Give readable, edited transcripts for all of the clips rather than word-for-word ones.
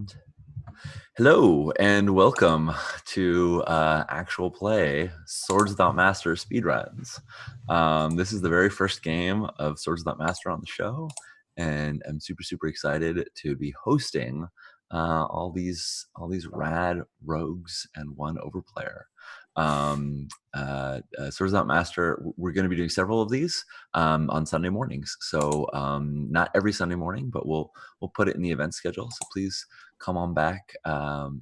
And hello and welcome to actual play Swords Without Master speedruns. This is the very first game of Swords Without Master on the show, and I'm super excited to be hosting all these rad rogues and one overplayer. Swords Without Master, we're going to be doing several of these on Sunday mornings. So not every Sunday morning, but we'll put it in the event schedule. So please come on back and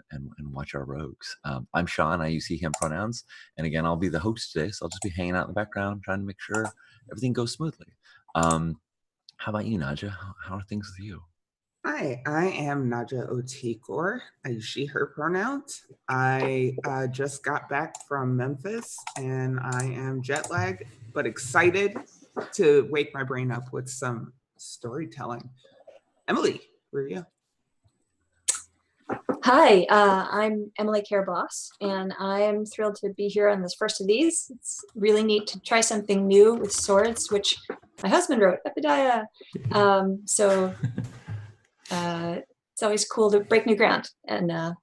watch our rogues. I'm Sean. I use he, him pronouns. And again, I'll be the host today. So I'll just be hanging out in the background, trying to make sure everything goes smoothly. How about you, Nadja? How are things with you? Hi, I am Nadja Otikor. I use she, her pronouns. I just got back from Memphis and I am jet lagged, but excited to wake my brain up with some storytelling. Emily, where are you? Hi, I'm Emily Caraboss, and I am thrilled to be here on this first of these. It's really neat to try something new with swords, which my husband wrote, Avadh. It's always cool to break new ground, and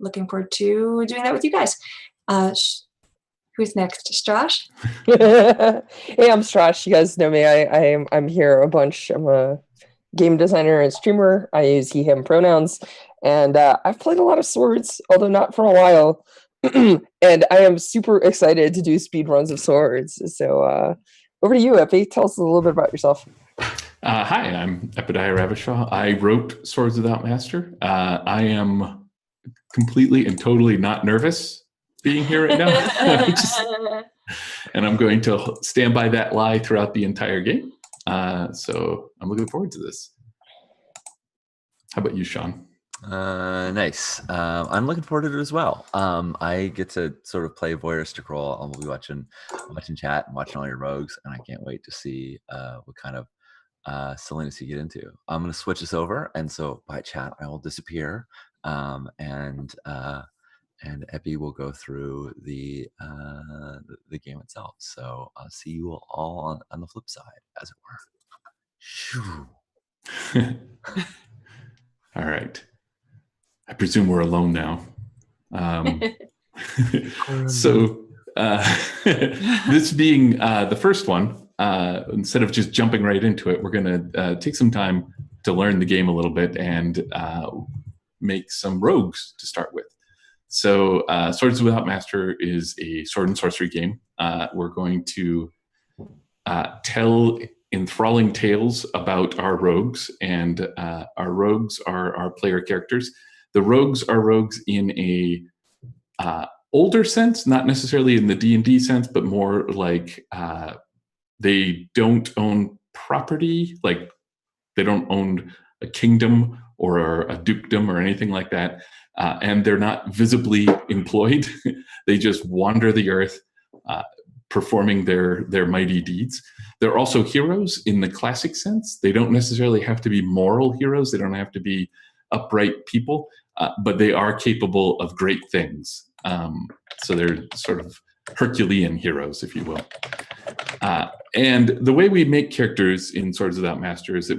looking forward to doing that with you guys. Who's next? Strash? Hey, I'm Strash. You guys know me. I'm here a bunch. I'm a game designer and streamer. I use he, him pronouns. And I've played a lot of swords, although not for a while. And I am super excited to do speed runs of swords. So over to you, Epi. Tell us a little bit about yourself. Hi, I'm Epediah Ravishah. I wrote Swords Without Master. I am completely and totally not nervous being here right now. And I'm going to stand by that lie throughout the entire game. So I'm looking forward to this. How about you, Sean? Nice. I'm looking forward to it as well. I get to sort of play voyeuristic role. I'll be watching chat and watching all your rogues, and I can't wait to see what kind of silliness you get into. I'm going to switch this over, and so by chat I will disappear, and Epi will go through the game itself. So I'll see you all on the flip side, as it were. All right. I presume we're alone now. So this being the first one, instead of just jumping right into it, we're going to take some time to learn the game a little bit and make some rogues to start with. So Swords Without Master is a sword and sorcery game. We're going to tell enthralling tales about our rogues, and our rogues are our player characters. The rogues are rogues in a older sense, not necessarily in the D&D sense, but more like they don't own property, like they don't own a kingdom or a dukedom or anything like that, and they're not visibly employed. They just wander the earth, performing their mighty deeds. They're also heroes in the classic sense. They don't necessarily have to be moral heroes. They don't have to be upright people, but they are capable of great things. So they're sort of Herculean heroes, if you will. And the way we make characters in Swords Without Master is that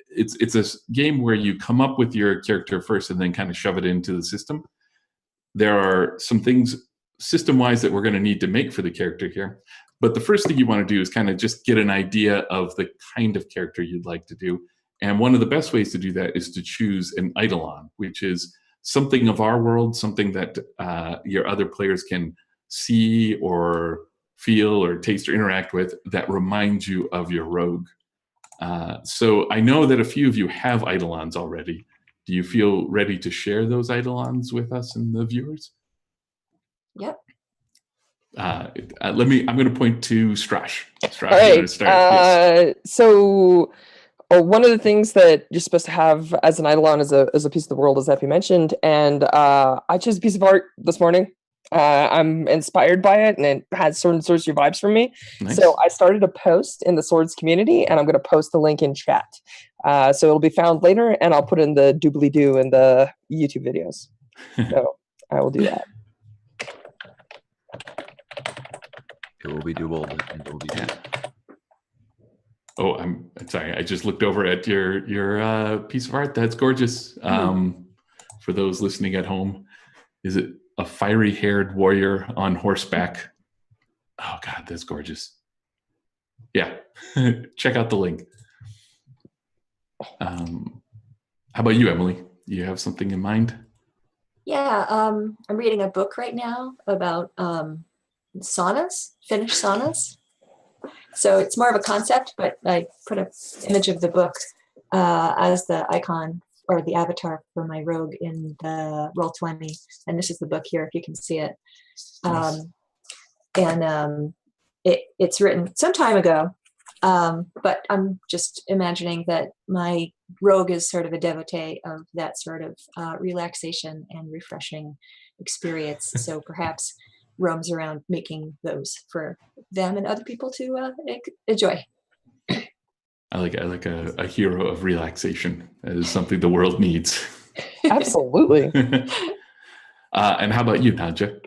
it's a game where you come up with your character first and then kind of shove it into the system. There are some things system-wise that we're going to need to make for the character here. But the first thing you want to do is kind of just get an idea of the kind of character you'd like to do. And one of the best ways to do that is to choose an eidolon, which is something of our world, something that your other players can see or feel or taste or interact with that reminds you of your rogue. So I know that a few of you have eidolons already. Do you feel ready to share those eidolons with us and the viewers? Yep. I'm going to point to Strash. Strash, All right. you start. Yes. So one of the things that you're supposed to have as an eidolon is a piece of the world, as Epi mentioned, and I chose a piece of art this morning. I'm inspired by it, and it had sword and sorcery vibes from me. Nice. So I started a post in the swords community, and I'm going to post the link in chat. So it'll be found later, and I'll put in the doobly-doo in the YouTube videos. So I will do that. It will be doable and it will be done. Oh, I'm sorry. I just looked over at your piece of art. That's gorgeous. For those listening at home, is it a fiery-haired warrior on horseback? Oh God, that's gorgeous. Yeah, check out the link. How about you, Emily? You have something in mind? Yeah, I'm reading a book right now about saunas, Finnish saunas. So it's more of a concept, but I put an image of the book as the icon or the avatar for my rogue in the Roll20. And this is the book here, if you can see it. It's written some time ago, but I'm just imagining that my rogue is sort of a devotee of that sort of relaxation and refreshing experience. So perhaps roams around making those for them and other people to enjoy. I like a hero of relaxation. That is something the world needs. Absolutely. And how about you, Nadja?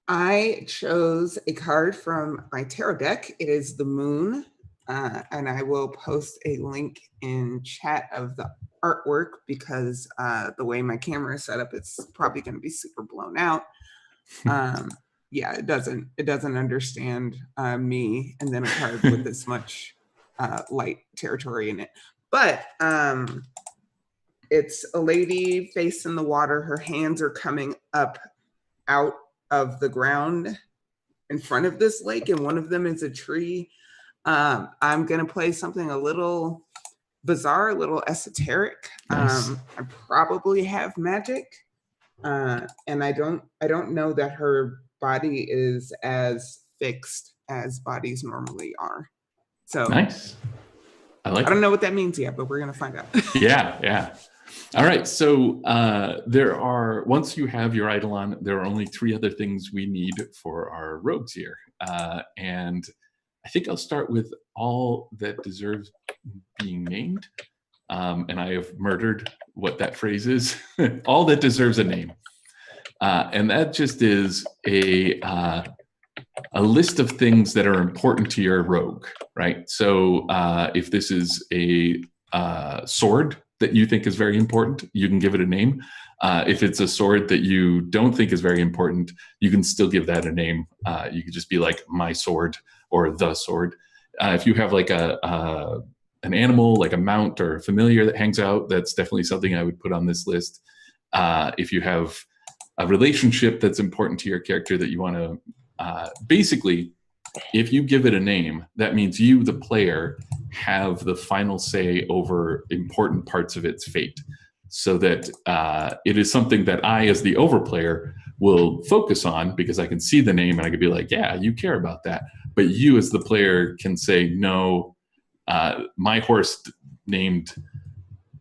I chose a card from my tarot deck. It is the Moon, and I will post a link in chat of the artwork because the way my camera is set up, it's probably going to be super blown out. Yeah, it doesn't understand me, and then a card with this much light territory in it. But it's a lady facing the water. Her hands are coming up out of the ground in front of this lake, and one of them is a tree. I'm gonna play something a little bizarre, a little esoteric. Nice. I probably have magic, and I don't know that her body is as fixed as bodies normally are. So Nice. I don't know what that means yet, but we're gonna find out. Yeah. All right. So once you have your Eidolon, there are only 3 other things we need for our rogues here. And I think I'll start with all that deserves being named. And I have murdered what that phrase is. All that deserves a name. And that just is a list of things that are important to your rogue, right? So if this is a sword that you think is very important, you can give it a name. If it's a sword that you don't think is very important, you can still give that a name. You could just be like my sword or the sword. If you have like an animal, like a mount or a familiar that hangs out, that's definitely something I would put on this list. If you have a relationship that's important to your character that you want to, basically, if you give it a name, that means you, the player, have the final say over important parts of its fate. So that it is something that I, as the overplayer, will focus on because I can see the name and I can be like, yeah, you care about that. But you, as the player, can say, no, my horse named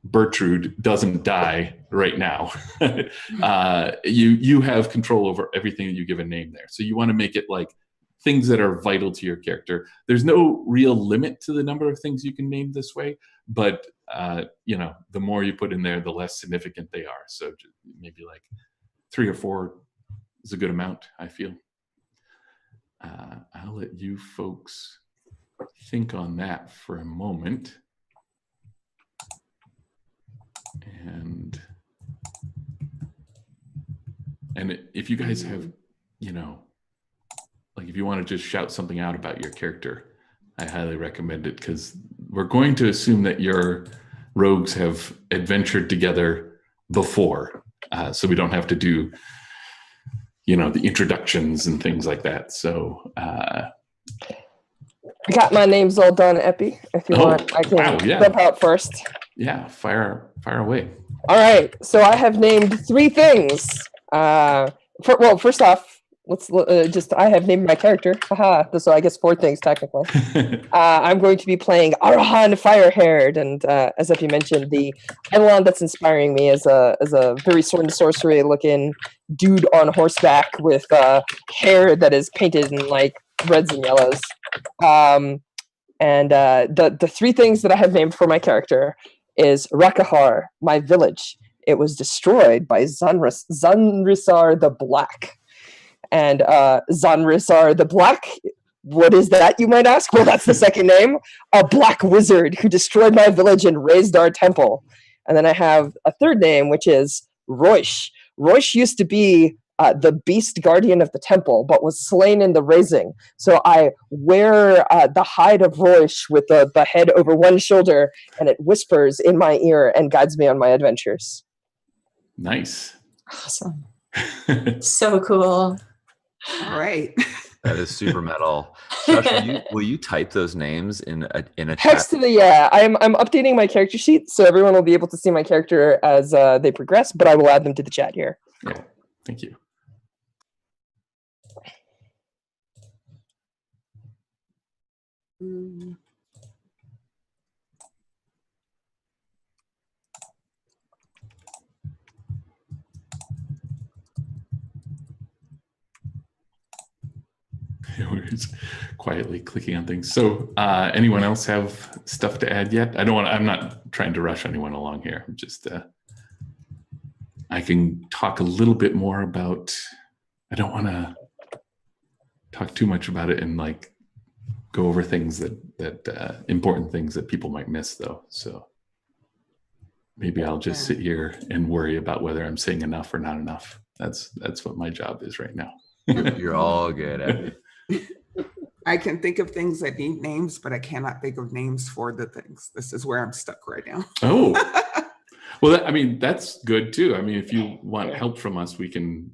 Bertrude doesn't die right now. You have control over everything that you give a name there. So you want to make it like things that are vital to your character. There's no real limit to the number of things you can name this way, but the more you put in there, the less significant they are. So maybe like 3 or 4 is a good amount, I feel. I'll let you folks think on that for a moment. And if you guys have, like if you want to just shout something out about your character, I highly recommend it because we're going to assume that your rogues have adventured together before, so we don't have to do, the introductions and things like that. So I got my names all done, Epi. If you want, I can jump out first. Yeah, fire away. All right, so I have named 3 things. First off, I have named my character. Haha. So I guess 4 things technically. I'm going to be playing Arahan Firehaired, and as Epi mentioned, the Eidolon that's inspiring me is a very sword and sorcery looking dude on horseback with hair that is painted in like reds and yellows. And the 3 things that I have named for my character is Rakahar, my village. It was destroyed by Zanrisar the Black. And Zanrisar the Black What is that, you might ask? Well, that's the second name. A black wizard who destroyed my village and razed our temple. And then I have a third name, which is Roish. Roish used to be the beast guardian of the temple, but was slain in the razing. So I wear the hide of Roish with the head over one shoulder, and it whispers in my ear and guides me on my adventures. Nice. Awesome. So cool. All right. That is super metal. Josh, will you type those names in a Text chat? to the yeah. I'm updating my character sheet so everyone will be able to see my character as they progress, but I will add them to the chat here. Yeah. Thank you. We're just quietly clicking on things. So, anyone else have stuff to add yet? I'm not trying to rush anyone along here. I'm just, I can talk a little bit more about, I don't want to talk too much about it and like go over things that important things that people might miss though. So maybe I'll just sit here and worry about whether I'm saying enough or not enough. That's what my job is right now. You're all good at it. I can think of things that need names, but I cannot think of names for the things. This is where I'm stuck right now. Oh, well, that's good too. I mean, if you want help from us, we can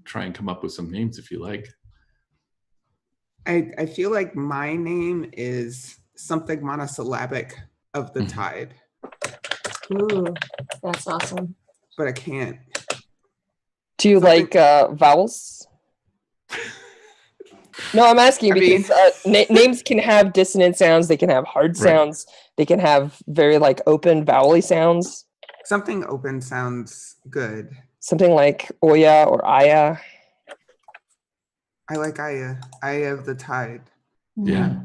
try and come up with some names if you like. I feel like my name is something monosyllabic of the tide. Ooh, that's awesome. But I can't. Do you like vowels? No, I'm asking because names can have dissonant sounds. They can have hard sounds. Right. They can have very like open vowely sounds. Something open sounds good. Something like Oya or Aya. I like Aya. Aya of the tide. Yeah.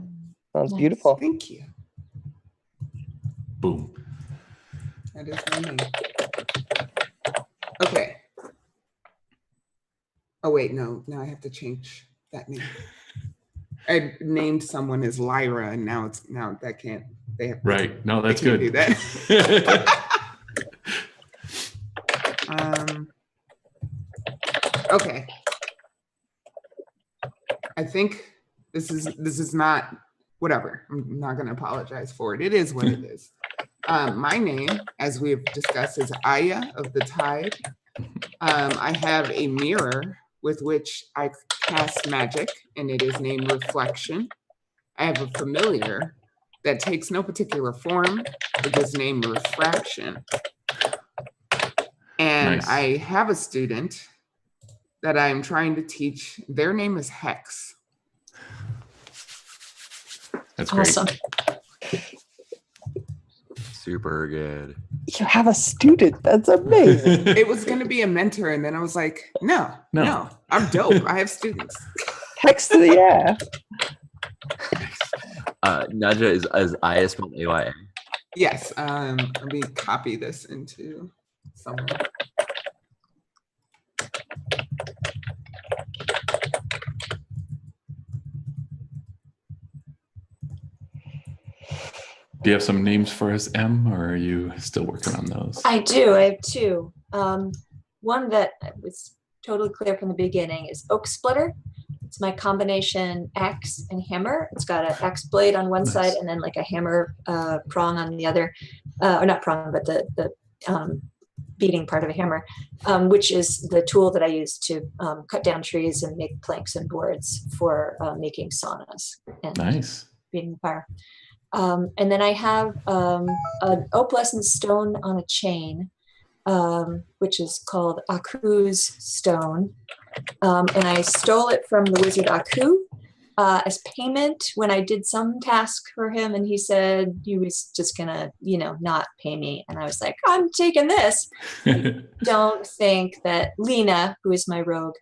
Sounds beautiful. Thank you. Boom. That is my name. Okay. Oh wait, no. Now I have to change that name. I named someone as Lyra, and now that can't. They have right. No, that's good. Do that. Okay. I think this is not whatever. I'm not going to apologize for it. It is what it is. My name, as we have discussed, is Aya of the Tide. I have a mirror with which I cast magic, and it is named Reflection. I have a familiar that takes no particular form, which is named Refraction. And nice. I have a student that I'm trying to teach. Their name is Hex. That's great. Awesome. Super good. You have a student. That's amazing. It was going to be a mentor, and then I was like, no, I'm dope. I have students. Hex to the yeah. Naja, is Aya spelled A-Y-A? Yes. Let me copy this into someone. Do you have some names for us, Em, or are you still working on those? I do. I have two. One that was totally clear from the beginning is Oak Splitter. It's my combination axe and hammer. It's got an axe blade on one side and then like a hammer prong on the other, or not prong, but the beating part of a hammer, which is the tool that I use to cut down trees and make planks and boards for making saunas and beating fire. And then I have an opalescent stone on a chain, which is called Aku's stone. And I stole it from the wizard Aku as payment when I did some task for him. And he said he was just going to, not pay me. And I was like, I'm taking this. I don't think that Lena, who is my rogue,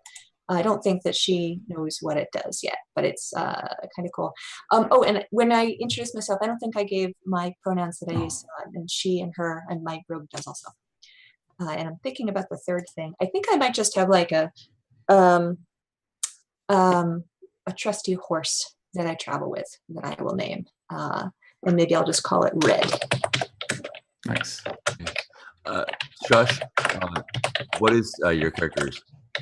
I don't think that she knows what it does yet, but it's kind of cool. And when I introduced myself, I don't think I gave my pronouns that I use, and she and her, and my rogue does also. And I'm thinking about the third thing. I think I might just have like a trusty horse that I travel with that I will name. And maybe I'll just call it Red. Nice. Josh, what is your character's?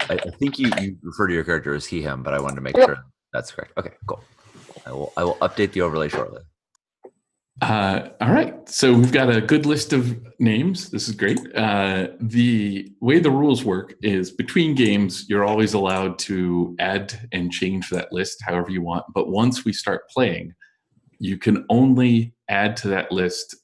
I think you refer to your character as he, him, but I wanted to make sure that's correct. Okay, cool. I will update the overlay shortly. All right. So we've got a good list of names. This is great. The way the rules work is between games, you're always allowed to add and change that list however you want. But once we start playing, you can only add to that list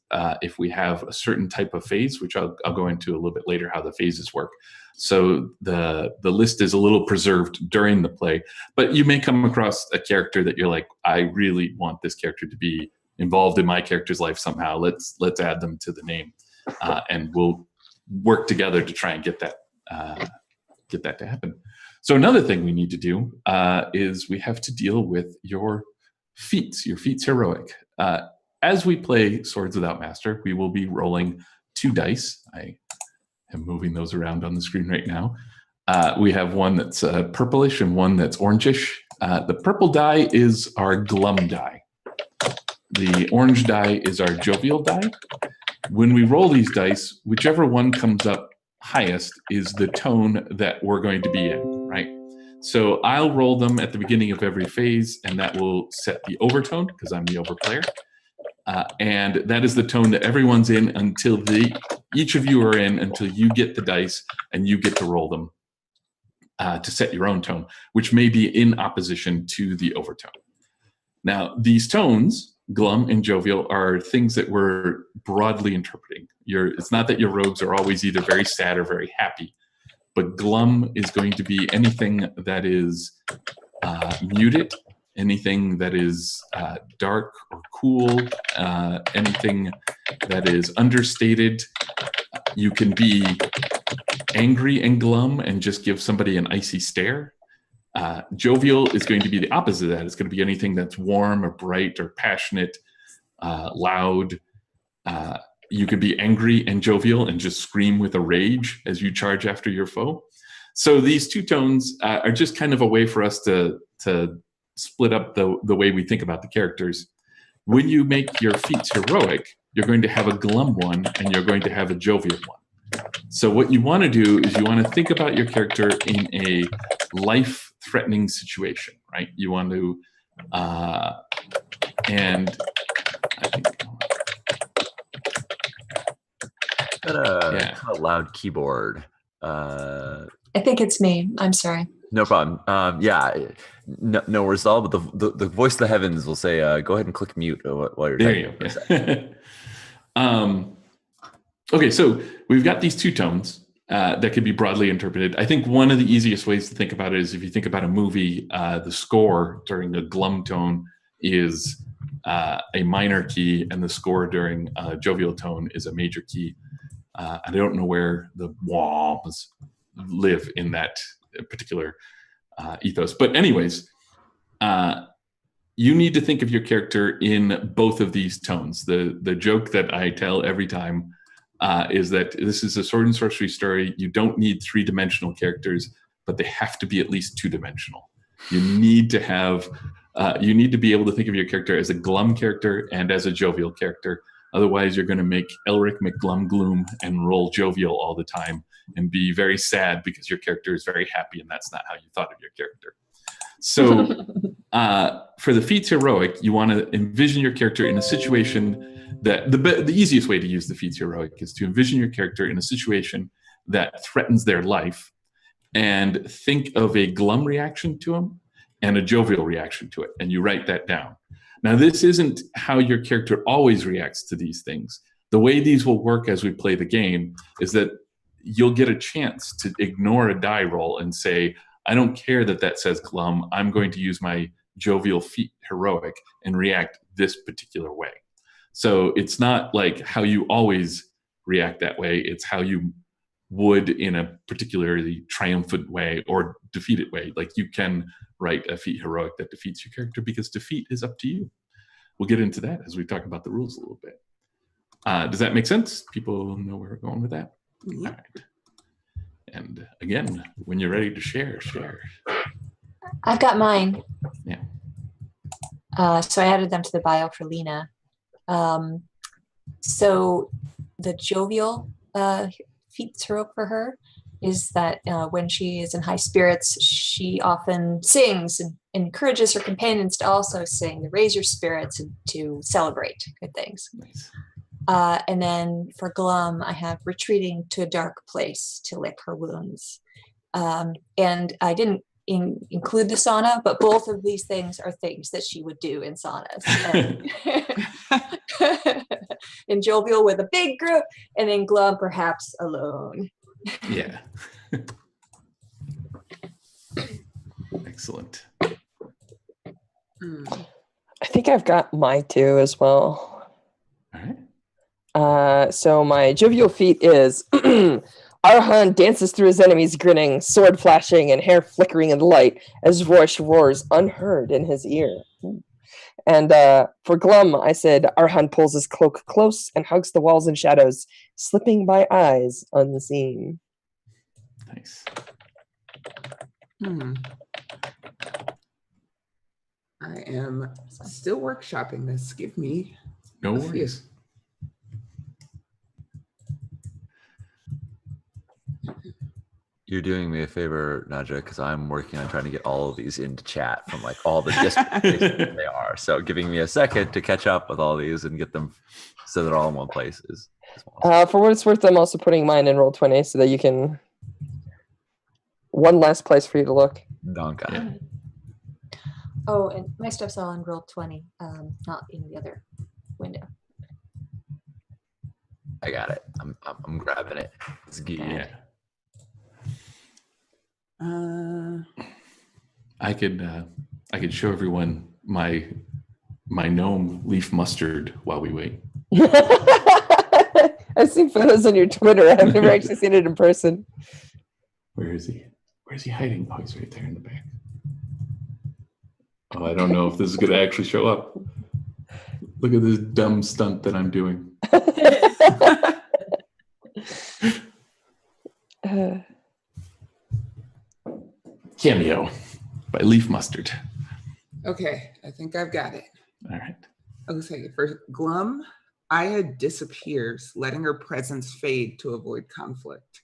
if we have a certain type of phase, which I'll go into a little bit later how the phases work. So the list is a little preserved during the play, but you may come across a character that you're like, I really want this character to be involved in my character's life somehow. Let's add them to the name, and we'll work together to try and get that to happen. So another thing we need to do is we have to deal with your feats heroic. As we play Swords Without Master, we will be rolling 2 dice. I am moving those around on the screen right now. We have one that's purplish and one that's orangish. The purple die is our glum die. The orange die is our jovial die. When we roll these dice, whichever one comes up highest is the tone that we're going to be in, right? So I'll roll them at the beginning of every phase, and that will set the overtone, because I'm the over player. And that is the tone that everyone's in until each of you are in until you get the dice and you get to roll them to set your own tone, which may be in opposition to the overtone. Now, these tones, glum and jovial, are things that we're broadly interpreting. It's not that your rogues are always either very sad or very happy, but glum is going to be anything that is muted, anything that is dark or cool, anything that is understated. You can be angry and glum and just give somebody an icy stare. Jovial is going to be the opposite of that. It's going to be anything that's warm or bright or passionate, loud. You could be angry and jovial and just scream with a rage as you charge after your foe. So these 2 tones are just kind of a way for us to split up the way we think about the characters. When you make your feats heroic, you're going to have a glum one and you're going to have a jovial one. So what you want to do is you want to think about your character in a life-threatening situation, right? You want to, and I think, Got a loud keyboard. I think it's me. I'm sorry. No problem. No worries at all. But the voice of the heavens will say, "Go ahead and click mute while you're there." You go. Okay, so we've got these 2 tones that could be broadly interpreted. I think one of the easiest ways to think about it is if you think about a movie, the score during a glum tone is a minor key, and the score during a jovial tone is a major key. I don't know where the wahs live in that particular ethos. But anyways, you need to think of your character in both of these tones. The joke that I tell every time is that this is a sword and sorcery story. You don't need 3-dimensional characters, but they have to be at least 2-dimensional. You need to have, you need to be able to think of your character as a glum character and as a jovial character. Otherwise, you're going to make Elric McGlum Gloom and roll jovial all the time and be very sad because your character is very happy, and that's not how you thought of your character. So for the feats heroic, you want to envision your character in a situation that the easiest way to use the feats heroic is to envision your character in a situation that threatens their life and think of a glum reaction to them and a jovial reaction to it, and you write that down. Now, this isn't how your character always reacts to these things. The way these will work as we play the game is that you'll get a chance to ignore a die roll and say, I don't care that says glum. I'm going to use my jovial feat heroic and react this particular way. So it's not like how you always react that way. It's how you would in a particularly triumphant way or defeated way. Like you can write a feat heroic that defeats your character because defeat is up to you. We'll get into that as we talk about the rules a little bit. Does that make sense? People know where we're going with that? Yeah. All right. And again, when you're ready to share. I've got mine. Yeah. So I added them to the bio for Lena. So the jovial feats rogue for her is that when she is in high spirits, she often sings and encourages her companions to also sing to raise your spirits and to celebrate good things. Nice. And then for glum, I have retreating to a dark place to lick her wounds. And I didn't include the sauna, but both of these things are things that she would do in saunas. In jovial with a big group, and in glum perhaps alone. Yeah. Excellent. I think I've got my two as well. All right. So my jovial feat is Arhan dances through his enemies grinning, sword flashing and hair flickering in the light as voice roars unheard in his ear. And for glum, I said Arhan pulls his cloak close and hugs the walls and shadows, slipping by eyes unseen. Nice. I am still workshopping this. Give me No a few. worries. You're doing me a favor, Naja, because I'm working on trying to get all of these into chat from like all the distant places they are. So giving me a second to catch up with all these and get them so they're all in one place is awesome. For what it's worth, I'm also putting mine in Roll20 so that you can... One last place for you to look. Donka. Yeah. Oh, and my stuff's all in Roll20, not in the other window. I got it. I'm grabbing it. It's good. Yeah. I could show everyone my gnome leaf mustard while we wait. I've seen photos on your Twitter. I've never actually seen it in person. Where is he? Where's he hiding? Oh, he's right there in the back. Oh, I don't know if this is going to actually show up. Look at this dumb stunt that I'm doing. Cameo by Leaf Mustard. Okay, I think I've got it. All right. Okay, for glum, Aya disappears, letting her presence fade to avoid conflict.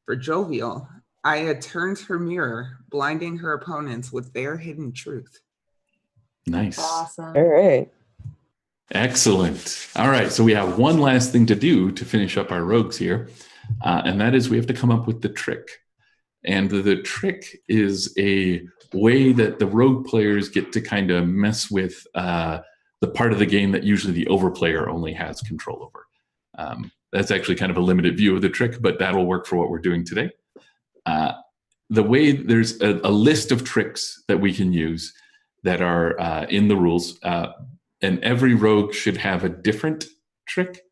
For jovial, Aya turns her mirror, blinding her opponents with their hidden truth. Nice. Awesome. All right. Excellent. All right. So we have one last thing to do to finish up our rogues here. And that is we have to come up with the trick. And the trick is a way that the rogue players get to kind of mess with the part of the game that usually the overplayer only has control over. That's actually kind of a limited view of the trick, but that'll work for what we're doing today. The way there's a list of tricks that we can use that are in the rules, and every rogue should have a different trick.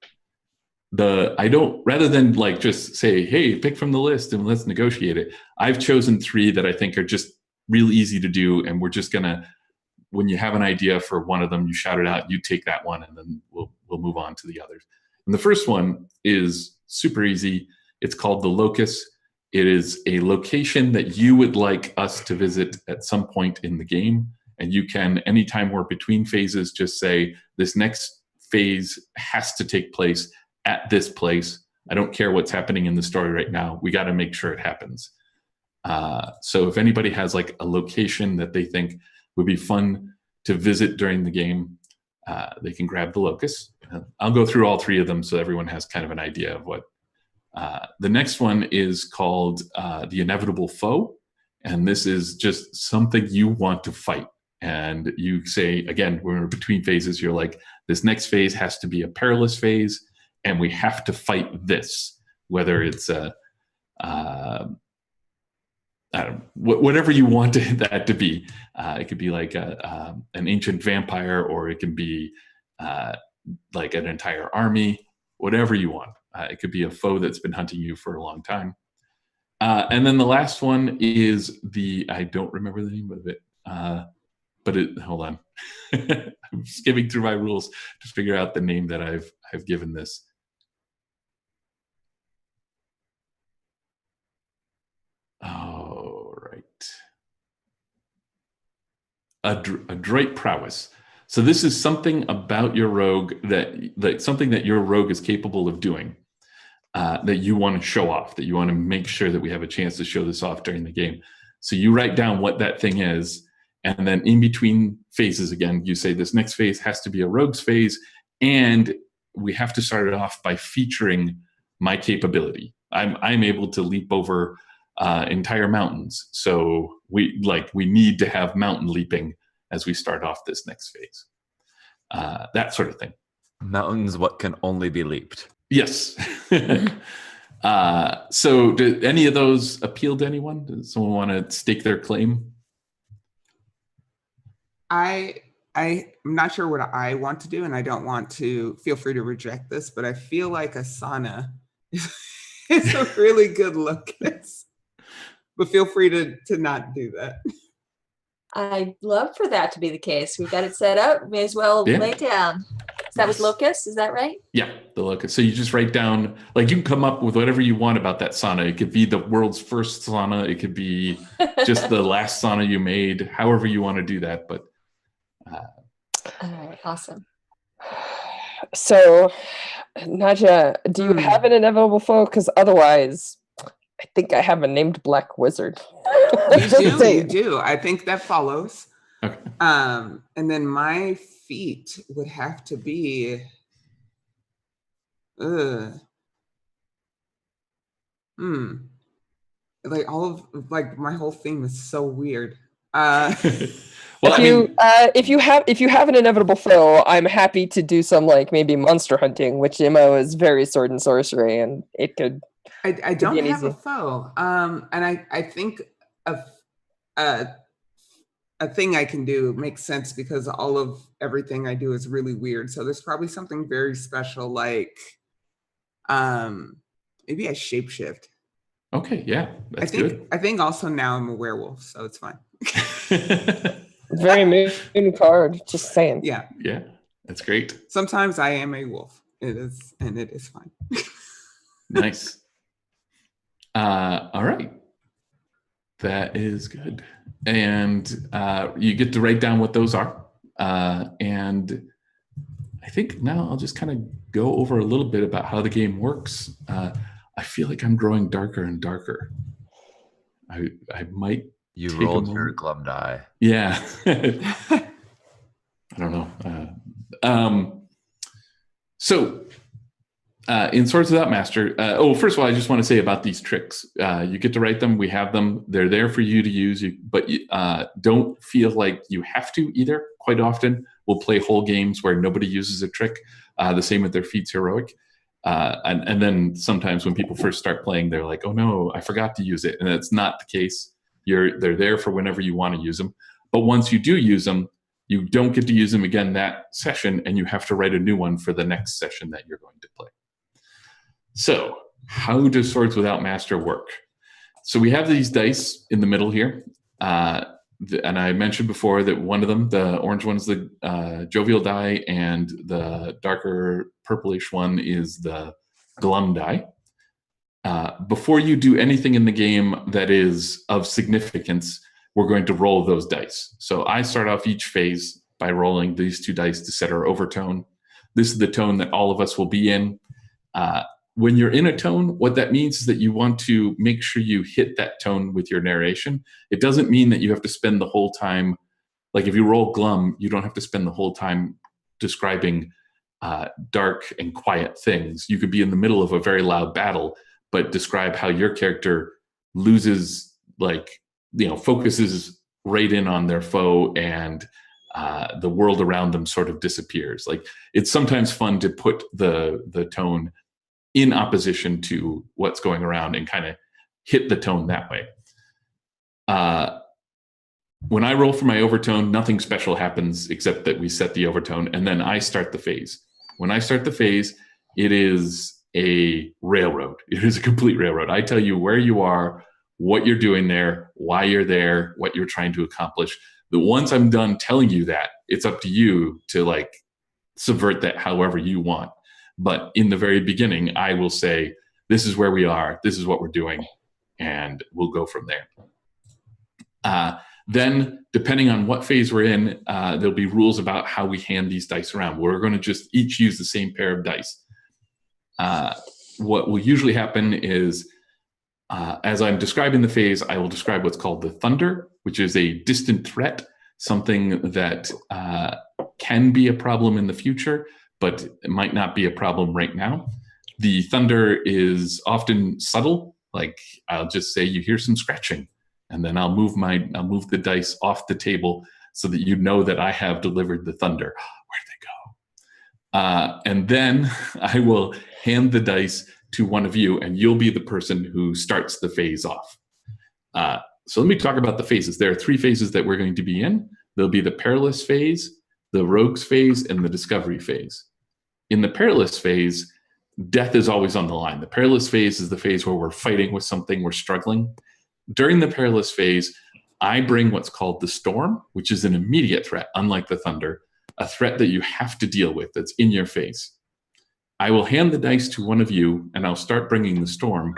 Rather than like just say, hey, pick from the list and let's negotiate it. I've chosen 3 that I think are just real easy to do. And we're just gonna, when you have an idea for one of them, you shout it out, you take that one, and then we'll move on to the others. And the first one is super easy. It's called the locus. It is a location that you would like us to visit at some point in the game. And you can, anytime we're between phases, just say, this next phase has to take place at this place. I don't care what's happening in the story right now. We got to make sure it happens. So if anybody has like a location that they think would be fun to visit during the game, they can grab the locus. I'll go through all 3 of them so everyone has kind of an idea of what. The next one is called the inevitable foe. And this is just something you want to fight. And you say, again, we're between phases. You're like, this next phase has to be a perilous phase. And we have to fight this, whether it's whatever you want that to be. It could be like an ancient vampire, or it can be like an entire army, whatever you want. It could be a foe that's been hunting you for a long time. And then the last one is I don't remember the name of it, but hold on. I'm skimming through my rules to figure out the name that I've given this. Oh, right. adroit prowess. So this is something about your rogue that something that your rogue is capable of doing that you want to show off, that you want to make sure that we have a chance to show this off during the game. So you write down what that thing is, and then in between phases again, you say this next phase has to be a rogue's phase, and we have to start it off by featuring my capability. I'm able to leap over entire mountains, so we need to have mountain leaping as we start off this next phase. That sort of thing. Mountains, what can only be leaped. Yes. So did any of those appeal to anyone? Does someone want to stake their claim? I'm not sure what I want to do, and I don't want to, feel free to reject this, but I feel like Asana is a really good look. But feel free to not do that. I'd love for that to be the case. We've got it set up. May as well lay it down. So that was locust, is that right? Yeah, the locust. So you just write down, like, you can come up with whatever you want about that sauna. It could be the world's first sauna. It could be just the last sauna you made, however you want to do that. But all right, awesome. So, Naja, do you have an inevitable foe? Because otherwise, I think I have a named black wizard. You do. I think that follows. Okay. And then my feat would have to be like my whole theme is so weird. Well, if you have an inevitable foe, I'm happy to do some maybe monster hunting, which MO is very sword and sorcery, and it could. I don't have a foe, and I think a thing I can do makes sense because all of everything I do is really weird. So there's probably something very special, like maybe I shapeshift. Okay, yeah, that's good. I think also now I'm a werewolf, so it's fine. Very moon card, just saying. Yeah, that's great. Sometimes I am a wolf. It is fine. Nice. All right. That is good. And you get to write down what those are. And I think now I'll just kind of go over a little bit about how the game works. I feel like I'm growing darker and darker. I might. You rolled your glum die. Yeah. I don't know. So in Swords Without Master, first of all, I just want to say about these tricks. You get to write them. We have them. They're there for you to use, but don't feel like you have to either. Quite often, we'll play whole games where nobody uses a trick. The same with their feats heroic. And then sometimes when people first start playing, they're like, oh no, I forgot to use it. And that's not the case. They're there for whenever you want to use them. But once you do use them, you don't get to use them again that session, and you have to write a new one for the next session that you're going to play. So how does Swords Without Master work? So we have these dice in the middle here. And I mentioned before that one of them, the orange one, is the jovial die, and the darker purplish one is the glum die. Before you do anything in the game that is of significance, we're going to roll those dice. So I start off each phase by rolling these two dice to set our overtone. This is the tone that all of us will be in. When you're in a tone, what that means is that you want to make sure you hit that tone with your narration. It doesn't mean that you have to spend the whole time, like if you roll glum, you don't have to spend the whole time describing dark and quiet things. You could be in the middle of a very loud battle, but describe how your character loses, focuses right in on their foe, and the world around them sort of disappears. Like, it's sometimes fun to put the tone in opposition to what's going around and kind of hit the tone that way. When I roll for my overtone, nothing special happens except that we set the overtone, and then I start the phase. When I start the phase, it is a railroad. It is a complete railroad. I tell you where you are, what you're doing there, why you're there, what you're trying to accomplish. But once I'm done telling you that, it's up to you to subvert that however you want. But in the very beginning, I will say, this is where we are, this is what we're doing, and we'll go from there. Then, depending on what phase we're in, there'll be rules about how we hand these dice around. We're going to just each use the same pair of dice. What will usually happen is, as I'm describing the phase, I will describe what's called the thunder, which is a distant threat, something that can be a problem in the future, but it might not be a problem right now. The thunder is often subtle, like I'll just say you hear some scratching, and then I'll move the dice off the table so that you know that I have delivered the thunder. Where'd they go? And then I will hand the dice to one of you, and you'll be the person who starts the phase off. So let me talk about the phases. There are 3 phases that we're going to be in. There'll be the perilous phase, the rogues phase, and the discovery phase. In the perilous phase, death is always on the line. The perilous phase is the phase where we're fighting with something, we're struggling. During the perilous phase, I bring what's called the storm, which is an immediate threat, unlike the thunder, a threat that you have to deal with that's in your face. I will hand the dice to one of you, and I'll start bringing the storm.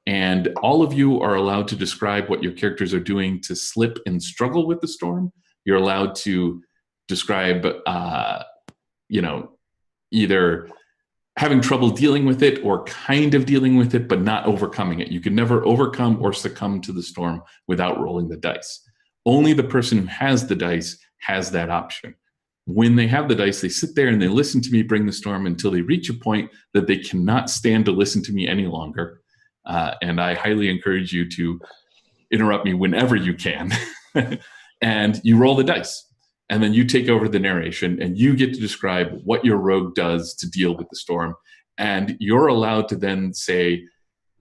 And all of you are allowed to describe what your characters are doing to slip and struggle with the storm. You're allowed to describe, either having trouble dealing with it or kind of dealing with it, but not overcoming it. You can never overcome or succumb to the storm without rolling the dice. Only the person who has the dice has that option. When they have the dice, they sit there and they listen to me bring the storm until they reach a point that they cannot stand to listen to me any longer. And I highly encourage you to interrupt me whenever you can. And you roll the dice. And then you take over the narration, and you get to describe what your rogue does to deal with the storm. And you're allowed to then say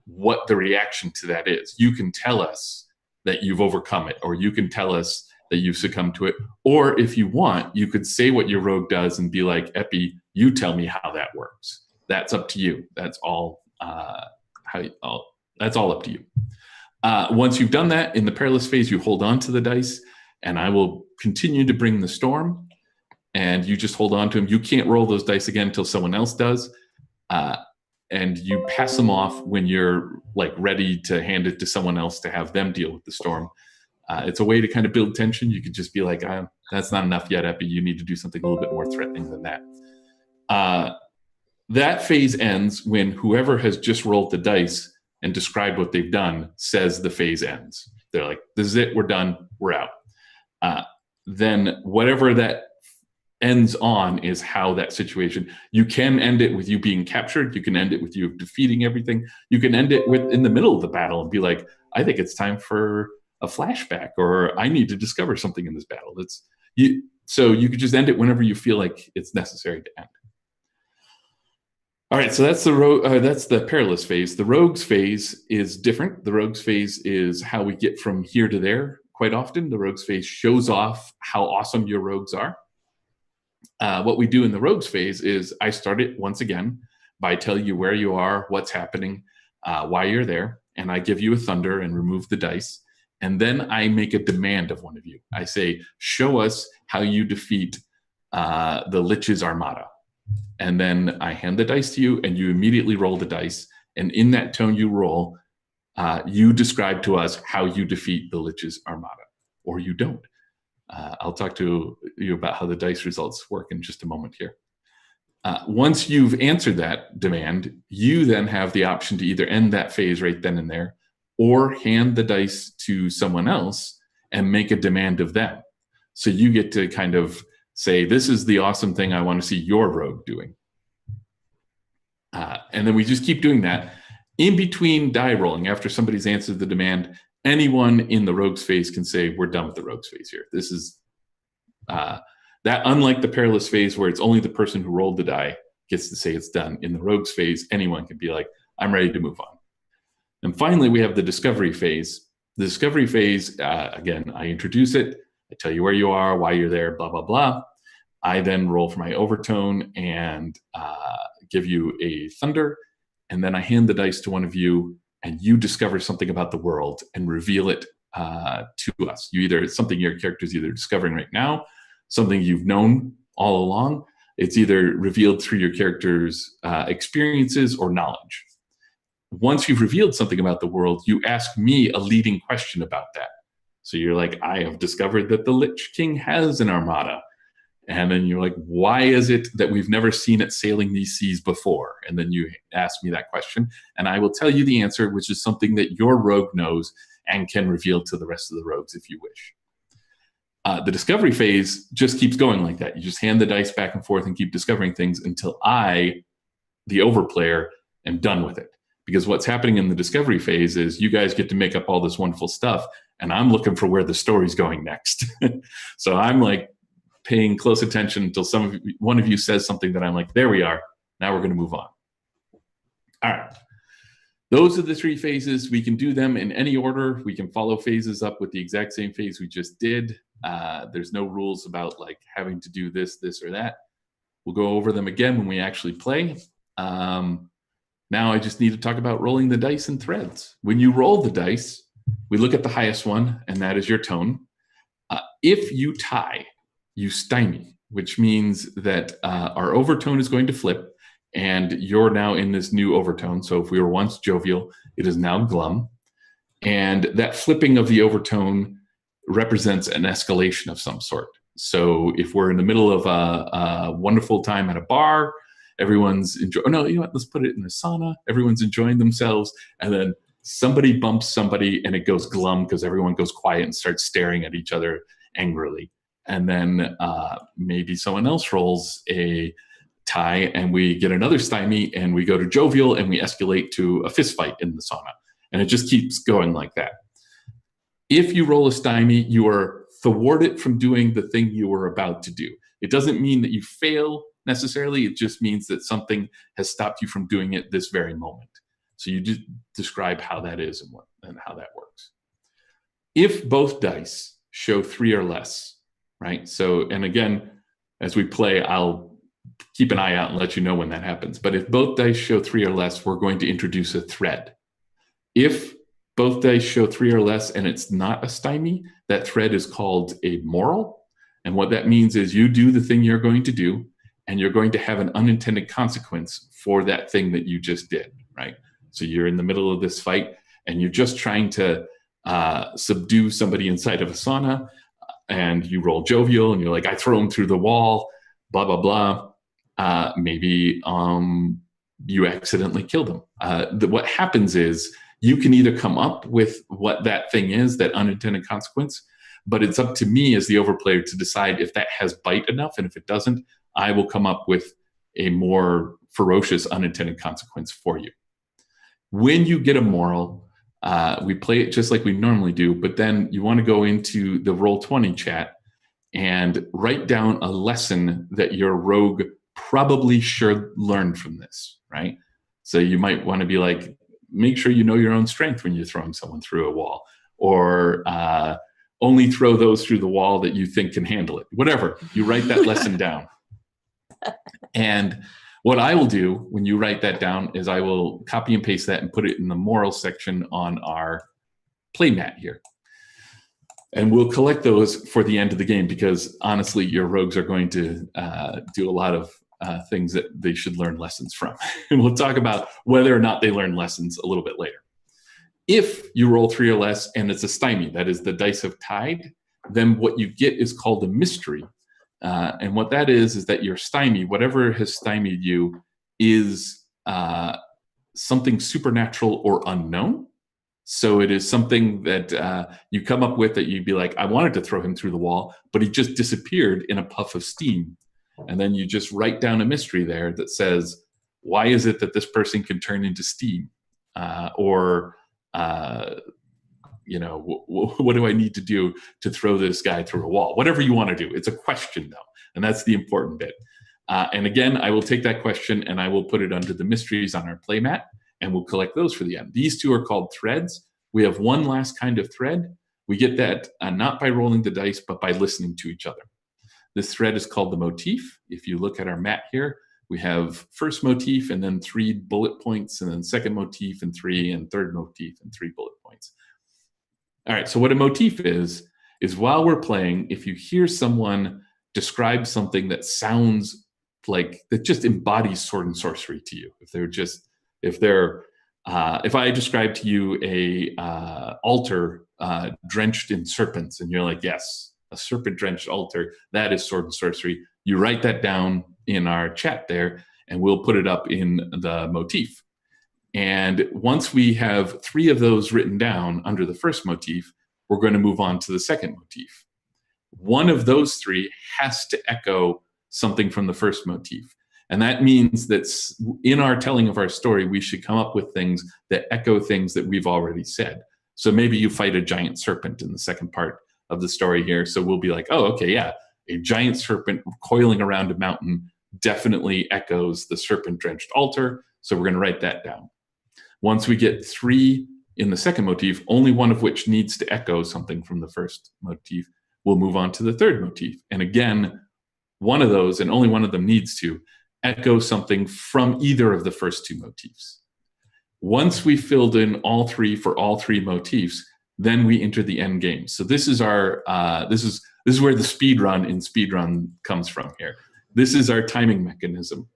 what the reaction to that is. You can tell us that you've overcome it, or you can tell us that you've succumbed to it. Or if you want, you could say what your rogue does and be like, Epi, you tell me how that works. That's up to you. That's all. That's all up to you. Once you've done that, in the perilous phase, you hold on to the dice, and I will continue to bring the storm, and you just hold on to them. You can't roll those dice again until someone else does, and you pass them off when you're like ready to hand it to someone else to have them deal with the storm. It's a way to kind of build tension. You could just be like, that's not enough yet, Epi. You need to do something a little bit more threatening than that. That phase ends when whoever has just rolled the dice and described what they've done says the phase ends. They're like, this is it, we're done, we're out. Then whatever that ends on is how that situation, you can end it with you being captured, you can end it with you defeating everything, you can end it with in the middle of the battle and be like, I think it's time for a flashback, or I need to discover something in this battle. So you could just end it whenever you feel like it's necessary to end. All right, so that's the perilous phase. The rogues phase is different. The rogues phase is how we get from here to there. Quite often, the rogues phase shows off how awesome your rogues are. What we do in the rogues phase is I start it once again by telling you where you are, what's happening, why you're there, and I give you a thunder and remove the dice. And then I make a demand of one of you. I say, show us how you defeat the Lich's Armada. And then I hand the dice to you, and you immediately roll the dice. And in that tone you roll, you describe to us how you defeat the Lich's Armada, or you don't. I'll talk to you about how the dice results work in just a moment here. Once you've answered that demand, you then have the option to either end that phase right then and there, or hand the dice to someone else and make a demand of them. So you get to kind of say, this is the awesome thing I want to see your rogue doing. And then we just keep doing that. In between die rolling, after somebody's answered the demand, anyone in the rogues phase can say, we're done with the rogues phase here. This is that, unlike the perilous phase where it's only the person who rolled the die gets to say it's done. In the rogues phase, anyone can be like, I'm ready to move on. And finally, we have the discovery phase. The discovery phase, again, I introduce it. I tell you where you are, why you're there, blah, blah, blah. I then roll for my overtone and give you a thunder. And then I hand the dice to one of you, and you discover something about the world and reveal it to us. It's something your character's either discovering right now, something you've known all along. It's either revealed through your character's experiences or knowledge. Once you've revealed something about the world, you ask me a leading question about that. So you're like, I have discovered that the Lich King has an armada. And then you're like, why is it that we've never seen it sailing these seas before? And then you ask me that question, and I will tell you the answer, which is something that your rogue knows and can reveal to the rest of the rogues if you wish. The discovery phase just keeps going like that. You just hand the dice back and forth and keep discovering things until I, the overplayer, am done with it. Because what's happening in the discovery phase is you guys get to make up all this wonderful stuff, and I'm looking for where the story's going next. So I'm like paying close attention until one of you says something that I'm like, there we are. Now we're going to move on. All right. Those are the 3 phases. We can do them in any order. We can follow phases up with the exact same phase we just did. There's no rules about like having to do this, or that. We'll go over them again when we actually play. Now I just need to talk about rolling the dice in threads. When you roll the dice, we look at the highest one, and that is your tone. If you tie, you stymie, which means that our overtone is going to flip, and you're now in this new overtone. So if we were once jovial, it is now glum. And that flipping of the overtone represents an escalation of some sort. So if we're in the middle of a wonderful time at a bar, everyone's enjoying, oh no, you know what, let's put it in a sauna, everyone's enjoying themselves, and then somebody bumps somebody and it goes glum because everyone goes quiet and starts staring at each other angrily. And then maybe someone else rolls a tie and we get another stymie and we go to jovial and we escalate to a fist fight in the sauna. And it just keeps going like that. If you roll a stymie, you are thwarted from doing the thing you were about to do. It doesn't mean that you fail necessarily. It just means that something has stopped you from doing it this very moment. So you just describe how that is and how that works. If both dice show 3 or less, right? So, and again, as we play, I'll keep an eye out and let you know when that happens. But if both dice show 3 or less, we're going to introduce a thread. If both dice show 3 or less and it's not a stymie, that thread is called a moral. And what that means is you do the thing you're going to do, and you're going to have an unintended consequence for that thing that you just did, right? So you're in the middle of this fight, and you're just trying to subdue somebody inside of a sauna, and you roll jovial, and you're like, I throw him through the wall, blah, blah, blah. Maybe you accidentally killed him. What happens is you can either come up with what that thing is, that unintended consequence, but it's up to me as the overplayer to decide if that has bite enough, and if it doesn't, I will come up with a more ferocious unintended consequence for you. When you get a moral, we play it just like we normally do, but then you want to go into the Roll20 chat and write down a lesson that your rogue probably should learn from this, right? So you might want to be like, make sure you know your own strength when you're throwing someone through a wall, or only throw those through the wall that you think can handle it. Whatever, you write that lesson down. And what I will do when you write that down is I will copy and paste that and put it in the moral section on our playmat here. And we'll collect those for the end of the game, because honestly, your rogues are going to do a lot of things that they should learn lessons from. And we'll talk about whether or not they learn lessons a little bit later. If you roll 3 or less and it's a stymie, that is the dice have tied, then what you get is called a mystery. And what that is that your stymie, whatever has stymied you, is something supernatural or unknown. So it is something that you come up with that you'd be like, I wanted to throw him through the wall, but he just disappeared in a puff of steam. And then you just write down a mystery there that says, why is it that this person can turn into steam? You know, what do I need to do to throw this guy through a wall? Whatever you want to do. It's a question, though, and that's the important bit. And again, I will take that question and I will put it under the mysteries on our playmat, and we'll collect those for the end. These 2 are called threads. We have one last kind of thread. We get that not by rolling the dice, but by listening to each other. This thread is called the motif. If you look at our mat here, we have first motif and then 3 bullet points, and then second motif and 3, and third motif and 3 bullet points. All right, so what a motif is while we're playing, if you hear someone describe something that sounds like, that just embodies sword and sorcery to you, if I describe to you a altar drenched in serpents, and you're like, yes, a serpent drenched altar, that is sword and sorcery. You write that down in our chat there, and we'll put it up in the motif. And once we have 3 of those written down under the first motif, we're going to move on to the second motif. One of those 3 has to echo something from the first motif. And that means that in our telling of our story, we should come up with things that echo things that we've already said. So maybe you fight a giant serpent in the second part of the story here. So we'll be like, oh, okay, yeah, a giant serpent coiling around a mountain definitely echoes the serpent-drenched altar. So we're going to write that down. Once we get 3 in the second motif, only one of which needs to echo something from the first motif, we'll move on to the third motif. And again, one of those, and only one of them, needs to echo something from either of the first 2 motifs. Once we filled in all 3 for all 3 motifs, then we enter the end game. So this is our this is where the speedrun in speedrun comes from here. This is our timing mechanism.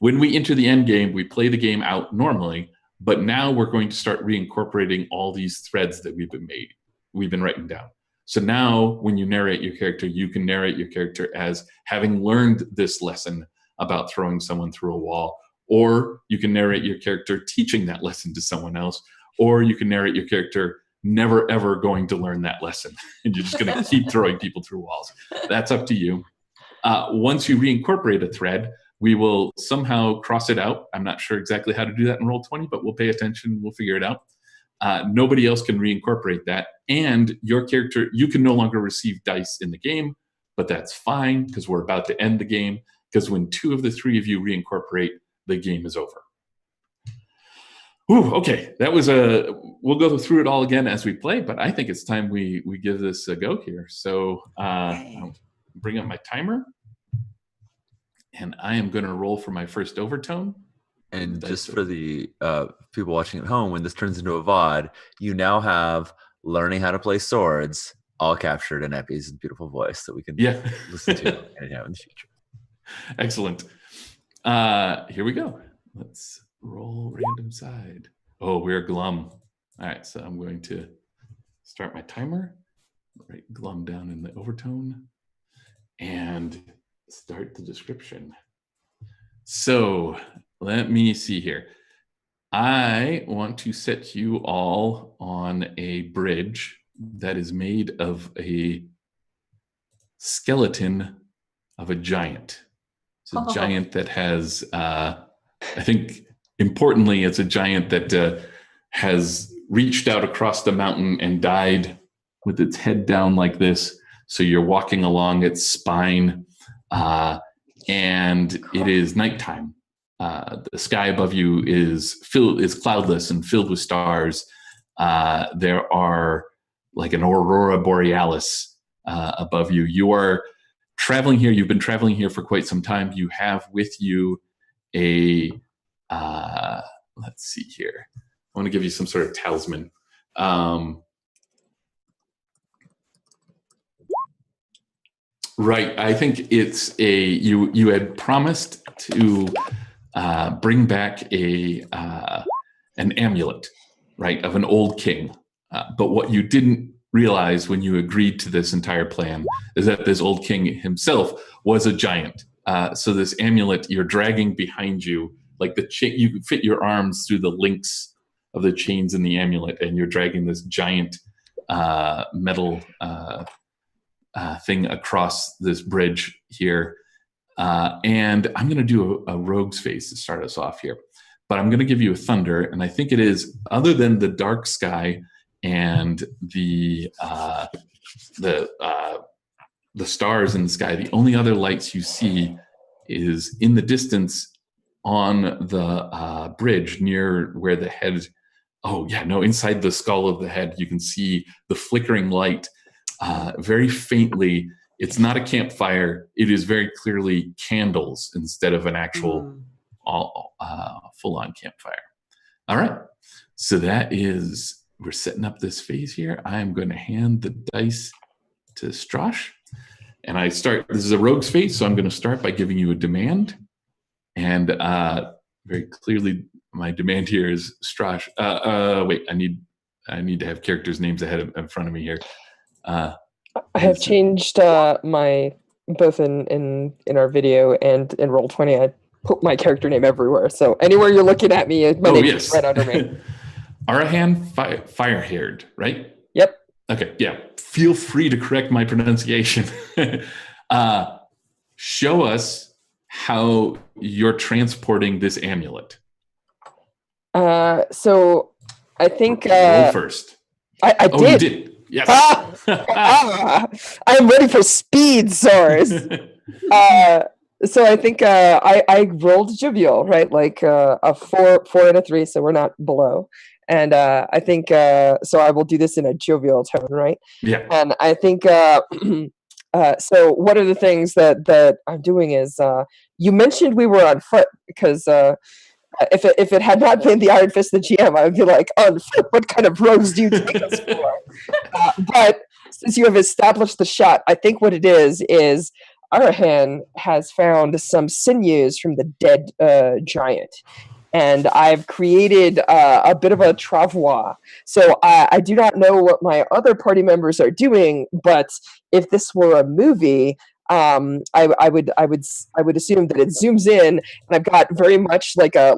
When we enter the end game, we play the game out normally, but now we're going to start reincorporating all these threads that we've been writing down. So now when you narrate your character, you can narrate your character as having learned this lesson about throwing someone through a wall, or you can narrate your character teaching that lesson to someone else, or you can narrate your character never ever going to learn that lesson and you're just going to keep throwing people through walls. That's up to you. Once you reincorporate a thread, we will somehow cross it out. I'm not sure exactly how to do that in Roll20, but we'll pay attention. We'll figure it out. Nobody else can reincorporate that. And your character, you can no longer receive dice in the game, but that's fine because we're about to end the game, because when 2 of the 3 of you reincorporate, the game is over. Ooh, okay, that was we'll go through it all again as we play, but I think it's time we give this a go here. So I'll bring up my timer, and I am going to roll for my first overtone. And just for the people watching at home, when this turns into a VOD, you now have learning how to play swords all captured in Epi's beautiful voice that we can listen to in the future. Excellent. Here we go. Let's roll random side. Oh, we're glum. All right, so I'm going to start my timer, write glum down in the overtone, and start the description. So let me see here. I want to set you all on a bridge that is made of a skeleton of a giant. It's a giant that has, I think, importantly, it's a giant that has reached out across the mountain and died with its head down like this. So you're walking along its spine, and it is nighttime. The sky above you is cloudless and filled with stars. There are like an aurora borealis above you. You are traveling here. You've been traveling here for quite some time. You have with you a let's see here. I want to give you some sort of talisman. Right. I think it's you had promised to bring back an amulet, right, of an old king. But what you didn't realize when you agreed to this entire plan is that this old king himself was a giant. So this amulet you're dragging behind you, like you could fit your arms through the links of the chains in the amulet, and you're dragging this giant metal thing across this bridge here. And I'm going to do a rogue's face to start us off here. But I'm going to give you a thunder, and I think it is, other than the dark sky and the stars in the sky, the only other lights you see is in the distance on the bridge near where the head, inside the skull of the head, you can see the flickering light very faintly. It's not a campfire. It is very clearly candles instead of an actual full-on campfire. All right. So we're setting up this phase here. I am going to hand the dice to Strash. And this is a rogue's phase, so I'm going to start by giving you a demand. And very clearly, my demand here is Strash. Wait, I need I need to have characters' names in front of me here. I have changed my both in our video and in Roll20. I put my character name everywhere, so anywhere you're looking at me, my name is right under me. Arahan Firehaired, right? Yep. Okay, yeah. Feel free to correct my pronunciation. Show us how you're transporting this amulet. So I think roll first. I did. You did. Yes. I'm ready for speed, Source. So I think I rolled jovial, right? Like a 4 and a 3, so we're not below. And I think so. I will do this in a jovial tone, right? Yeah. And I think so. One of the things that I'm doing is you mentioned we were on foot because if it had not been the Iron Fist, the GM, I would be like, on foot. What kind of rogues do you take us for? But since you have established the shot, I think what it is Arahan has found some sinews from the dead giant. And I've created a bit of a travois. So I do not know what my other party members are doing, but if this were a movie, I would assume that it zooms in, and I've got very much like a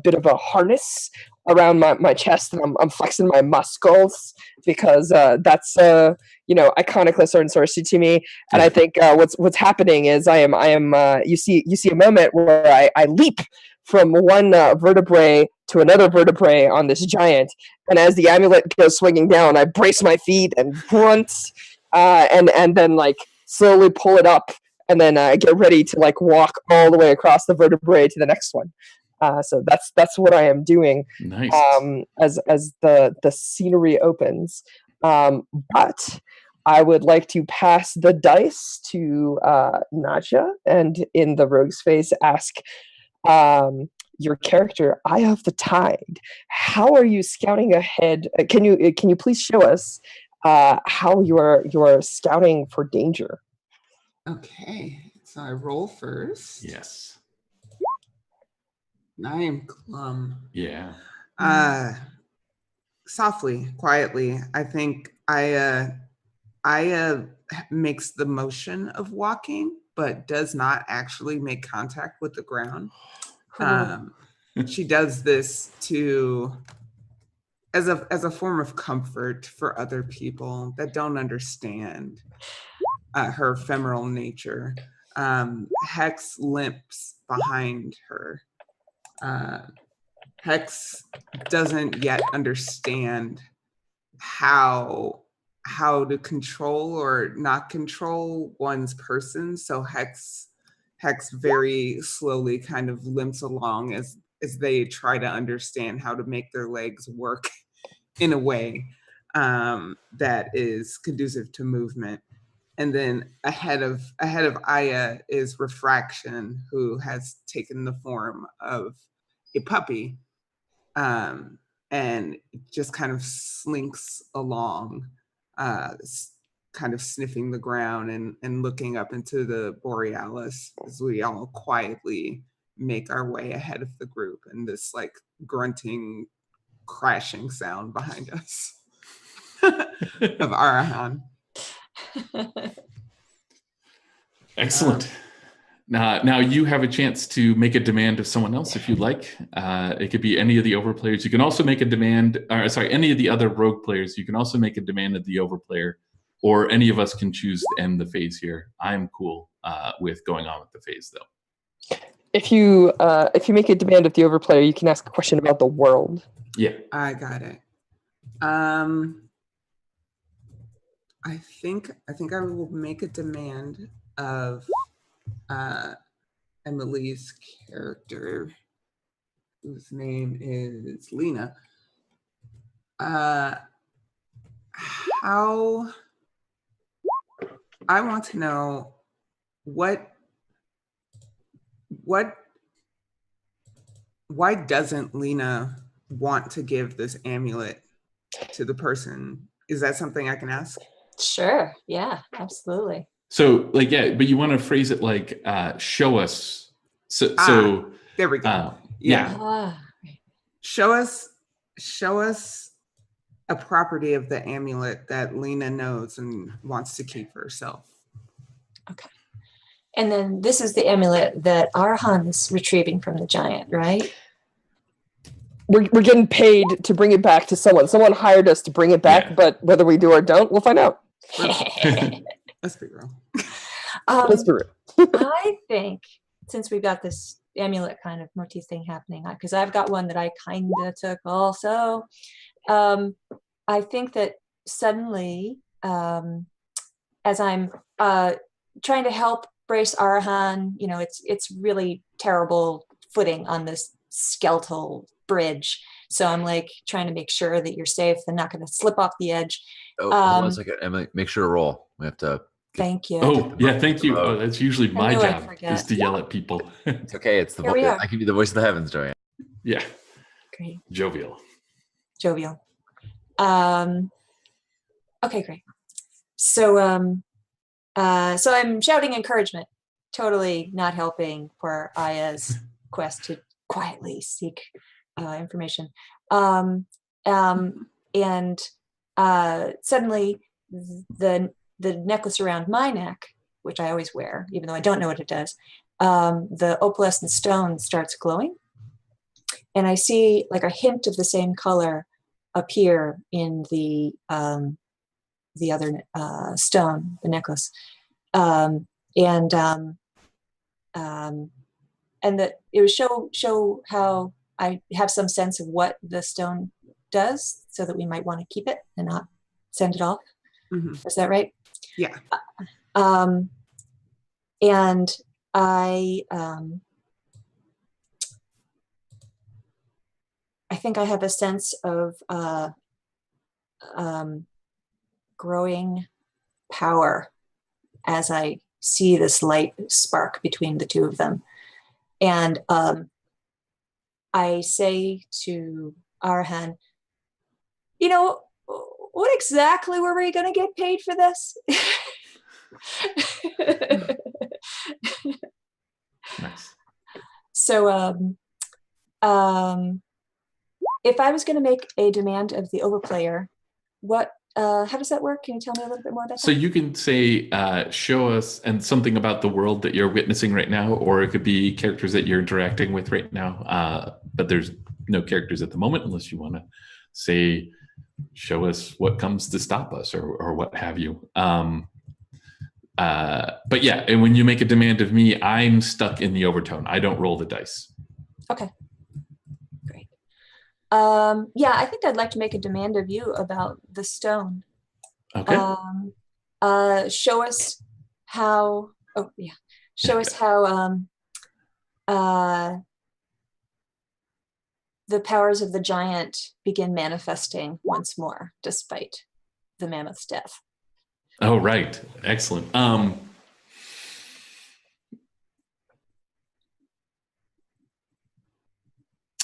bit of a harness around my chest, and I'm flexing my muscles because that's iconoclast and sorcery to me. And I think what's happening is I am you see a moment where I leap from one vertebrae to another vertebrae on this giant, and as the amulet goes swinging down, I brace my feet and grunt, and then like slowly pull it up, and then get ready to like walk all the way across the vertebrae to the next one. So that's what I am doing. Nice. As the scenery opens, but I would like to pass the dice to Naja, and in the rogue's face ask your character, Eye of the Tide. How are you scouting ahead? Can you please show us how you're scouting for danger? Okay, so I roll first. Yes. I am glum. Yeah. Softly, quietly. I think I makes the motion of walking, but does not actually make contact with the ground. She does this as a form of comfort for other people that don't understand her ephemeral nature. Hex limps behind her. Hex doesn't yet understand how to control or not control one's person. So Hex very slowly kind of limps along as they try to understand how to make their legs work in a way that is conducive to movement. And then ahead of Aya is Refraction, who has taken the form of a puppy, and just kind of slinks along, kind of sniffing the ground and looking up into the Borealis as we all quietly make our way ahead of the group, and this like grunting, crashing sound behind us of Arahan. Excellent. Now you have a chance to make a demand of someone else if you'd like. It could be any of the overplayers. You can also make a demand, any of the other rogue players. You can also make a demand of the overplayer, or any of us can choose to end the phase here. I'm cool with going on with the phase though. If you make a demand of the overplayer, you can ask a question about the world. Yeah. I got it. I think I will make a demand of Emily's character, whose name is Lena. How I want to know why doesn't Lena want to give this amulet to the person? Is that something I can ask? Sure. Yeah, absolutely. So but you want to phrase it like, show us. There we go. Yeah. Ah, Show us a property of the amulet that Lena knows and wants to keep for herself. Okay. And then this is the amulet that Arhan is retrieving from the giant, right? We're getting paid to bring it back to someone. Someone hired us to bring it back, Yeah. but whether we do or don't, we'll find out. Let's be real. Let's be real. I think since we've got this amulet kind of motif thing happening, because I've got one that I kind of took also, I think that suddenly, as I'm trying to help brace Arhan, you know, it's really terrible footing on this skeletal bridge. So I'm like trying to make sure that you're safe and not going to slip off the edge. Oh, hold on a second, Emily. Make sure to roll. We have to. Thank you. Oh, yeah, thank you. Oh, that's usually my knew I'd job, forget. is to yell at people. It's okay. It's the Here we are. I give you the voice of the heavens, Joanne. Yeah, Great. jovial. Jovial. Okay, great. So so I'm shouting encouragement, totally not helping for Aya's quest to quietly seek information. And suddenly the necklace around my neck, which I always wear, even though I don't know what it does, the opalescent stone starts glowing. And I see like a hint of the same color appear in the other stone, the necklace. And that it would show how I have some sense of what the stone does, so that we might want to keep it and not send it off. Mm-hmm. Is that right? Yeah. And I think I have a sense of growing power as I see this light spark between the two of them. And I say to Arhan, you know, what exactly were we going to get paid for this? Nice. So if I was going to make a demand of the overplayer, what how does that work? Can you tell me a little bit more about So that? you can say, show us, and something about the world that you're witnessing right now, or it could be characters that you're interacting with right now. But there's no characters at the moment, unless you want to say, show us what comes to stop us, or what have you. But yeah, and when you make a demand of me, I'm stuck in the overtone. I don't roll the dice. Okay, great. Yeah, I think I'd like to make a demand of you about the stone. Okay. Show us how. Oh yeah, show us how the powers of the giant begin manifesting once more, despite the mammoth's death. Oh, right. Excellent.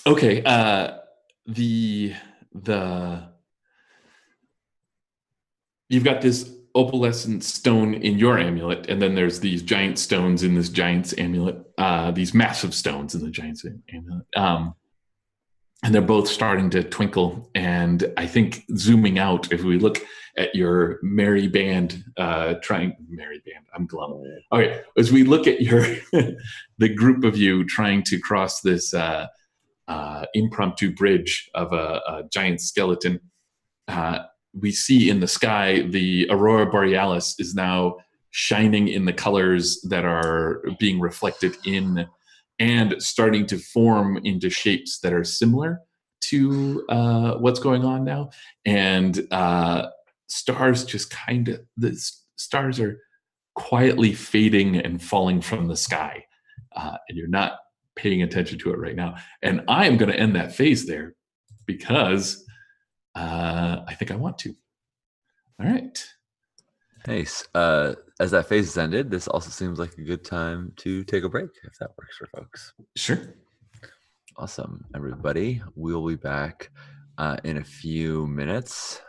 Okay. You've got this opalescent stone in your amulet, and then there's these giant stones in this giant's amulet, these massive stones in the giant's amulet. And they're both starting to twinkle. And I think zooming out, if we look at your merry band, I'm glum. Okay, as we look at your the group of you trying to cross this impromptu bridge of a giant skeleton, we see in the sky the aurora borealis is now shining in the colors that are being reflected in and starting to form into shapes that are similar to what's going on now. And stars just the stars are quietly fading and falling from the sky. And you're not paying attention to it right now. And I am going to end that phase there because I think I want to. All right. Nice. As that phase is ended, this also seems like a good time to take a break, if that works for folks. Sure. Awesome, everybody. We'll be back in a few minutes.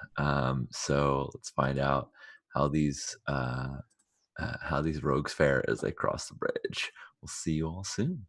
So let's find out how these rogues fare as they cross the bridge. We'll see you all soon.